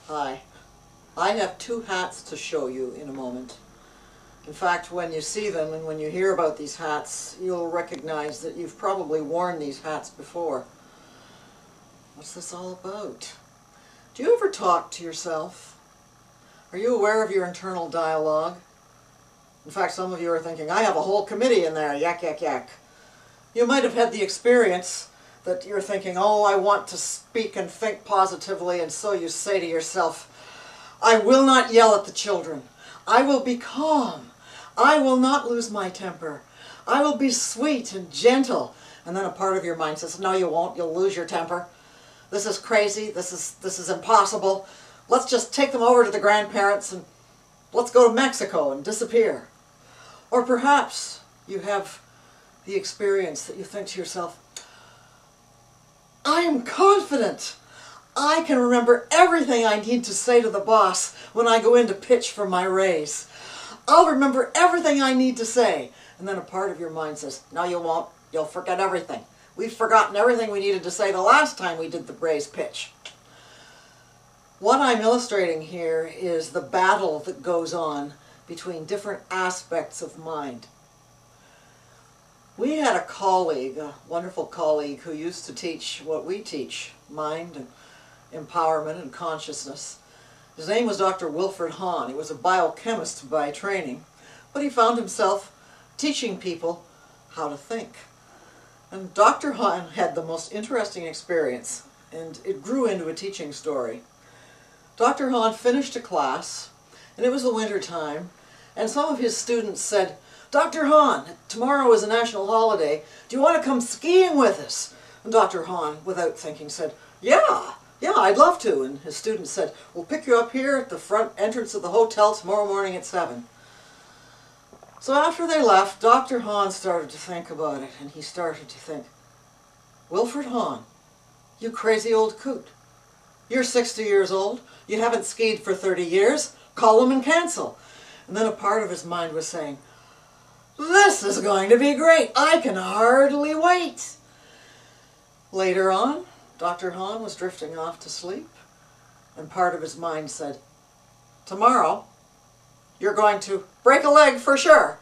Hi. I have two hats to show you in a moment. In fact, when you see them and when you hear about these hats, you'll recognize that you've probably worn these hats before. What's this all about? Do you ever talk to yourself? Are you aware of your internal dialogue? In fact, some of you are thinking, I have a whole committee in there, yak, yak, yak. You might have had the experience that you're thinking, oh, I want to speak and think positively, and so you say to yourself, I will not yell at the children. I will be calm. I will not lose my temper. I will be sweet and gentle. And then a part of your mind says, no, you won't. You'll lose your temper. This is crazy. This is impossible. Let's just take them over to the grandparents and let's go to Mexico and disappear. Or perhaps you have the experience that you think to yourself, I am confident. I can remember everything I need to say to the boss when I go in to pitch for my raise. I'll remember everything I need to say. And then a part of your mind says, no, you won't. You'll forget everything. We've forgotten everything we needed to say the last time we did the raise pitch. What I'm illustrating here is the battle that goes on between different aspects of mind. We had a colleague, a wonderful colleague, who used to teach what we teach, mind and empowerment and consciousness. His name was Dr. Wilfred. He was a biochemist by training, but he found himself teaching people how to think. And Dr. Hahn had the most interesting experience, and it grew into a teaching story. Dr. Hahn finished a class, and it was the winter time, and some of his students said, Dr. Hahn, tomorrow is a national holiday. Do you want to come skiing with us? And Dr. Hahn, without thinking, said, yeah, I'd love to. And his students said, we'll pick you up here at the front entrance of the hotel tomorrow morning at 7. So after they left, Dr. Hahn started to think about it, and he started to think, Wilfred Hahn, you crazy old coot. You're 60 years old. You haven't skied for 30 years. Call them and cancel. And then a part of his mind was saying, this is going to be great. I can hardly wait. Later on, Dr. Hahn was drifting off to sleep, and part of his mind said, tomorrow, you're going to break a leg for sure.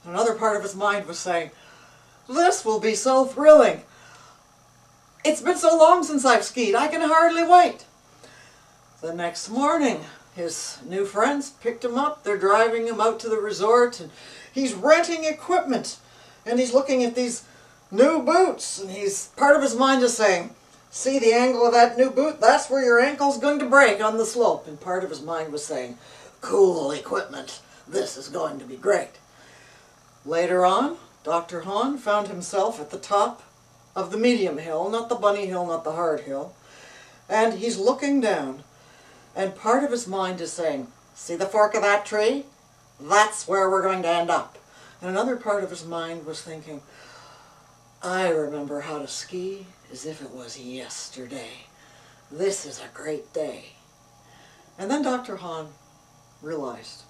Another part of his mind was saying, this will be so thrilling. It's been so long since I've skied, I can hardly wait. The next morning, his new friends picked him up. They're driving him out to the resort, and he's renting equipment, and he's looking at these new boots, and part of his mind is saying, see the angle of that new boot? That's where your ankle's going to break on the slope. And part of his mind was saying, cool equipment. This is going to be great. Later on, Dr. Hahn found himself at the top of the medium hill, not the bunny hill, not the hard hill, and he's looking down, and part of his mind is saying, see the fork of that tree? That's where we're going to end up. And another part of his mind was thinking, I remember how to ski as if it was yesterday. This is a great day. And then Dr. Hahn realized,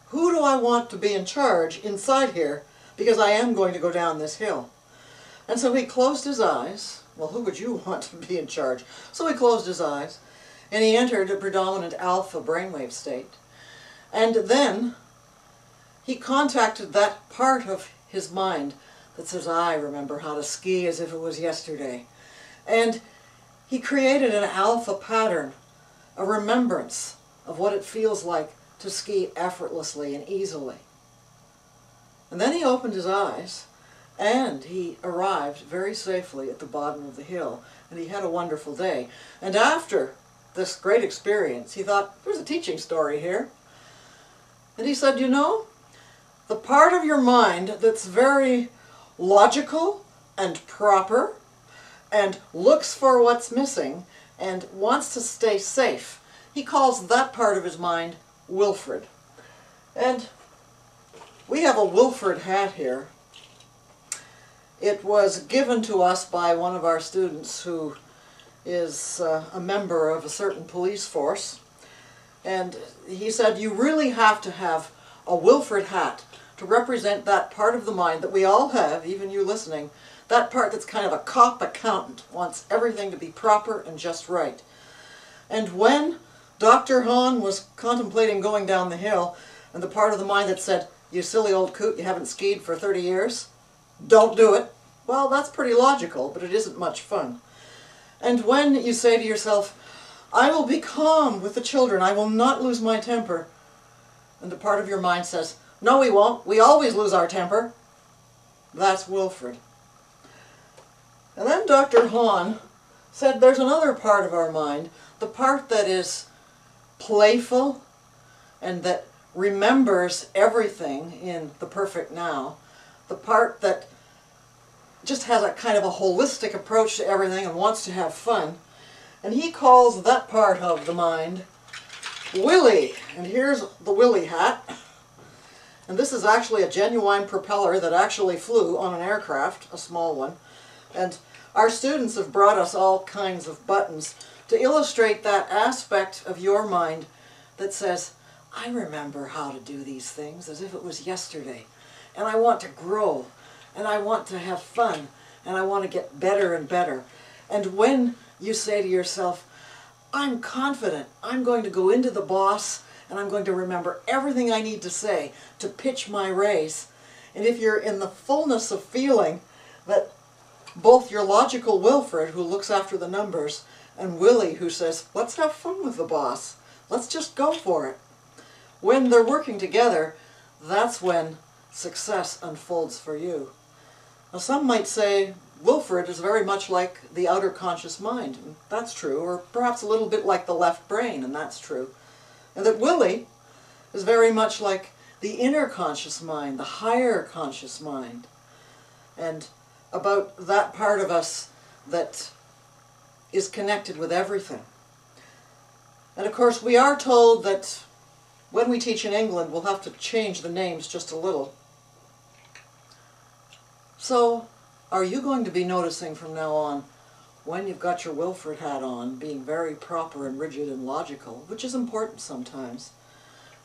who do I want to be in charge inside here, because I am going to go down this hill? And so he closed his eyes. Well, who would you want to be in charge? So he closed his eyes, and he entered a predominant alpha brainwave state. And then he contacted that part of his mind that says, I remember how to ski as if it was yesterday. And he created an alpha pattern, a remembrance of what it feels like to ski effortlessly and easily. And then he opened his eyes, and he arrived very safely at the bottom of the hill, and he had a wonderful day. And after this great experience, he thought, there's a teaching story here. And he said, you know, the part of your mind that's very logical and proper and looks for what's missing and wants to stay safe, he calls that part of his mind Wilfred. And we have a Wilfred hat here. It was given to us by one of our students who is a member of a certain police force. And he said, you really have to have a Wilfred hat to represent that part of the mind that we all have, even you listening, that part that's kind of a cop accountant, wants everything to be proper and just right. And when Dr. Hahn was contemplating going down the hill, and the part of the mind that said, "You silly old coot, you haven't skied for 30 years. Don't do it." Well, that's pretty logical, but it isn't much fun. And when you say to yourself, "I will be calm with the children, I will not lose my temper," and the part of your mind says, "No, we won't. We always lose our temper," that's Wilfred. And then Dr. Hahn said there's another part of our mind, the part that is playful and that remembers everything in the perfect now, the part that just has a kind of a holistic approach to everything and wants to have fun. And he calls that part of the mind Willy. And here's the Willy hat. And this is actually a genuine propeller that actually flew on an aircraft, a small one. And our students have brought us all kinds of buttons to illustrate that aspect of your mind that says, "I remember how to do these things as if it was yesterday. And I want to grow. And I want to have fun. And I want to get better and better." And when you say to yourself, "I'm confident. I'm going to go into the boss and I'm going to remember everything I need to say to pitch my race." And if you're in the fullness of feeling that both your logical Wilfred, who looks after the numbers, and Willy, who says, "Let's have fun with the boss. Let's just go for it." When they're working together, that's when success unfolds for you. Now, some might say Wilfred is very much like the outer conscious mind, and that's true, or perhaps a little bit like the left brain, and that's true. And that Willy is very much like the inner conscious mind, the higher conscious mind, and about that part of us that is connected with everything. And of course, we are told that when we teach in England, we'll have to change the names just a little. So, are you going to be noticing from now on, when you've got your Wilfred hat on, being very proper and rigid and logical, which is important sometimes?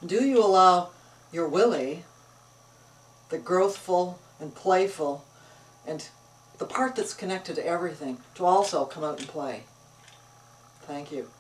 Do you allow your Willy, the growthful and playful, and the part that's connected to everything, to also come out and play? Thank you.